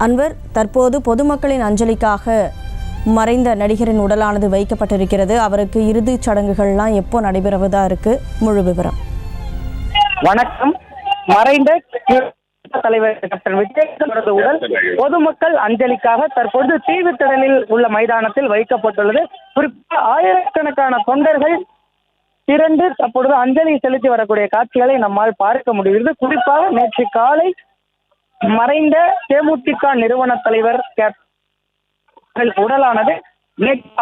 அன்வர், தற்போது பொதுமக்களின் அஞ்சலிக்காக மறைந்த நடிகரின் உடலானது வைக்கப்பட்டிருக்கிறது. அவருக்கு இறுதிச் சடங்குகள்லாம் எப்போ நடைபெறுவதா இருக்கு? முழு விவரம். வணக்கம். மறைந்த தலைவர் கேப்டன் விஜயகாந்த் உடல் பொதுமக்கள் அஞ்சலிக்காக தற்போது தீவுத்திடலில் உள்ள மைதானத்தில் வைக்கப்பட்டுள்ளது. குறிப்பாக ஆயிரக்கணக்கான தொண்டர்கள் திரண்டு தற்பொழுது அஞ்சலி செலுத்தி வரக்கூடிய காட்சிகளை நம்மால் பார்க்க முடிகிறது. குறிப்பாக நேற்று காலை மறைந்த தேமுதிக நிறுவன தலைவர் உடலானது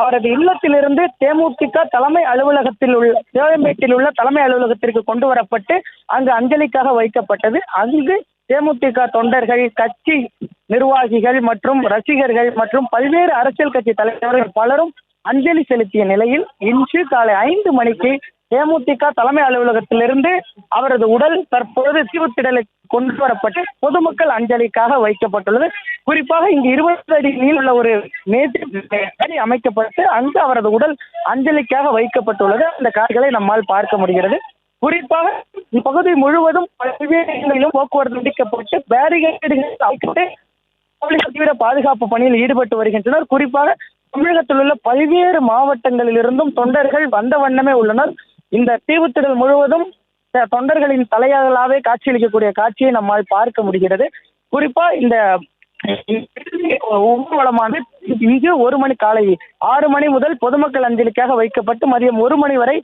அவரது இல்லத்திலிருந்து தேமுதிக தலைமை அலுவலகத்தில் உள்ள கோயம்பேட்டில் உள்ள தலைமை அலுவலகத்திற்கு கொண்டு வரப்பட்டு அங்கு அஞ்சலிக்காக வைக்கப்பட்டது. அங்கு தேமுதிக தொண்டர்கள், கட்சி நிர்வாகிகள் மற்றும் ரசிகர்கள் மற்றும் பல்வேறு அரசியல் கட்சி தலைவர்கள் பலரும் அஞ்சலி செலுத்திய நிலையில் இன்று காலை 5 மணிக்கு தேமுதிக தலைமை அலுவலகத்திலிருந்து அவரது உடல் தற்போது தீவுத்திடலுக்கு கொண்டு வரப்பட்டு பொதுமக்கள் அஞ்சலிக்காக வைக்கப்பட்டுள்ளது. குறிப்பாக இங்கு 20 அடி நீளமுள்ள ஒரு மேடை அமைக்கப்பட்டு அங்கு அவரது உடல் அஞ்சலிக்காக வைக்கப்பட்டுள்ளது. அந்த காட்சிகளை நம்மால் பார்க்க முடிகிறது. குறிப்பாக இப்பகுதி முழுவதும் பல்வேறு இடங்களிலும் போக்குவரத்து துண்டிக்கப்பட்டு பேரிகேடுகள் அமைக்கப்பட்டு போலீசார் தீவிர பாதுகாப்பு பணியில் ஈடுபட்டு வருகின்றனர். குறிப்பாக தமிழகத்தில் உள்ள பல்வேறு மாவட்டங்களில் இருந்தும் தொண்டர்கள் வந்த வண்ணமே உள்ளனர். இந்த தீவுத்திடல் முழுவதும் தொண்டர்களின் தலையாகவே காட்சியளிக்கக்கூடிய காட்சியை நம்மால் பார்க்க முடிகிறது. குறிப்பா இந்த ஊர்வலமானது இங்கு 1 மணி காலை 6 மணி முதல் பொதுமக்கள் அஞ்சலிக்காக வைக்கப்பட்டு மதியம் 1 மணி வரை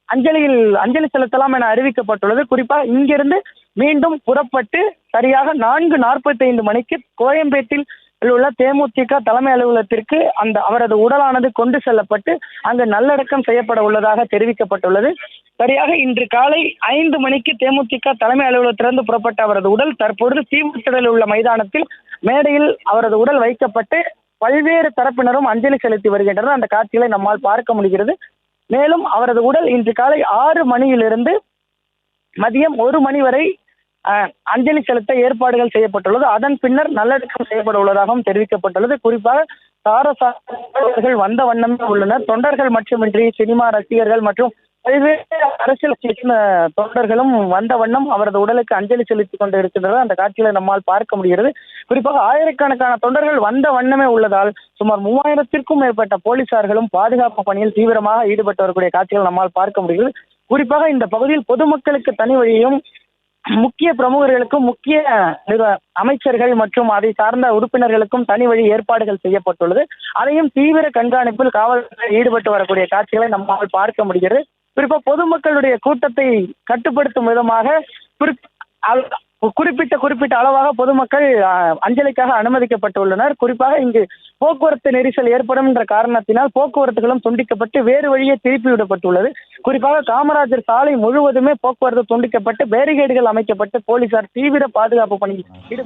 அஞ்சலி செலுத்தலாம் என அறிவிக்கப்பட்டுள்ளது. குறிப்பாக இங்கிருந்து மீண்டும் புறப்பட்டு சரியாக 4:45 மணிக்கு கோயம்பேட்டில் உள்ள தேமுதிக தலைமை அலுவலகத்திற்கு அவரது உடலானது கொண்டு செல்லப்பட்டு அங்கு நல்லடக்கம் செய்யப்பட உள்ளதாக தெரிவிக்கப்பட்டுள்ளது. சரியாக இன்று காலை 5 மணிக்கு தேமுதிக தலைமை அலுவலகத்திலிருந்து புறப்பட்ட அவரது உடல் தற்பொழுது தீவுத்திடலில் உள்ள மைதானத்தில் மேடையில் அவரது உடல் வைக்கப்பட்டு பல்வேறு தரப்பினரும் அஞ்சலி செலுத்தி வருகின்றனர். அந்த காட்சிகளை நம்மால் பார்க்க முடிகிறது. மேலும் அவரது உடல் இன்று காலை 6 மணியிலிருந்து மதியம் 1 மணி வரை அஞ்சலி செலுத்த ஏற்பாடுகள் செய்யப்பட்டுள்ளது. அதன் பின்னர் நல்லடக்கம் செய்யப்பட உள்ளதாகவும் தெரிவிக்கப்பட்டுள்ளது. குறிப்பாக தாரசார்கள் வந்த வண்ணமே உள்ளனர். தொண்டர்கள் மட்டுமின்றி சினிமா ரசிகர்கள் மற்றும் பல்வேறு அரசியல் தொண்டர்களும் வந்த வண்ணம் அவரது உடலுக்கு அஞ்சலி செலுத்திக் கொண்டு இருக்கின்றனர். அந்த காட்சிகளை நம்மால் பார்க்க முடிகிறது. குறிப்பாக ஆயிரக்கணக்கான தொண்டர்கள் வந்த வண்ணமே உள்ளதால் சுமார் 3000த்திற்கும் மேற்பட்ட போலீசார்களும் பாதுகாப்பு பணியில் தீவிரமாக ஈடுபட்டு வரக்கூடிய காட்சிகள் நம்மால் பார்க்க முடிகிறது. குறிப்பாக இந்த பகுதியில் பொதுமக்களுக்கு தனி வழியும் முக்கிய பிரமுகர்களுக்கும் முக்கிய அமைச்சர்கள் மற்றும் அதை சார்ந்த உறுப்பினர்களுக்கும் தனி வழி ஏற்பாடுகள் செய்யப்பட்டுள்ளது. அதையும் தீவிர கண்காணிப்பில் காவல்துறை ஈடுபட்டு வரக்கூடிய காட்சிகளை நம்மால் பார்க்க முடிகிறது. குறிப்பாக பொதுமக்களுடைய கூட்டத்தை கட்டுப்படுத்தும் விதமாக குறிப்பிட்ட அளவாக பொதுமக்கள் அஞ்சலிக்காக அனுமதிக்கப்பட்டுள்ளனர். குறிப்பாக இங்கு போக்குவரத்து நெரிசல் ஏற்படும் என்ற காரணத்தினால் போக்குவரத்துகளும் துண்டிக்கப்பட்டு வேறு வழியே திருப்பி விடப்பட்டுள்ளது. குறிப்பாக காமராஜர் சாலை முழுவதுமே போக்குவரத்து துண்டிக்கப்பட்டு பேரிகேடுகள் அமைக்கப்பட்டு போலீசார் தீவிர பாதுகாப்பு பணியில்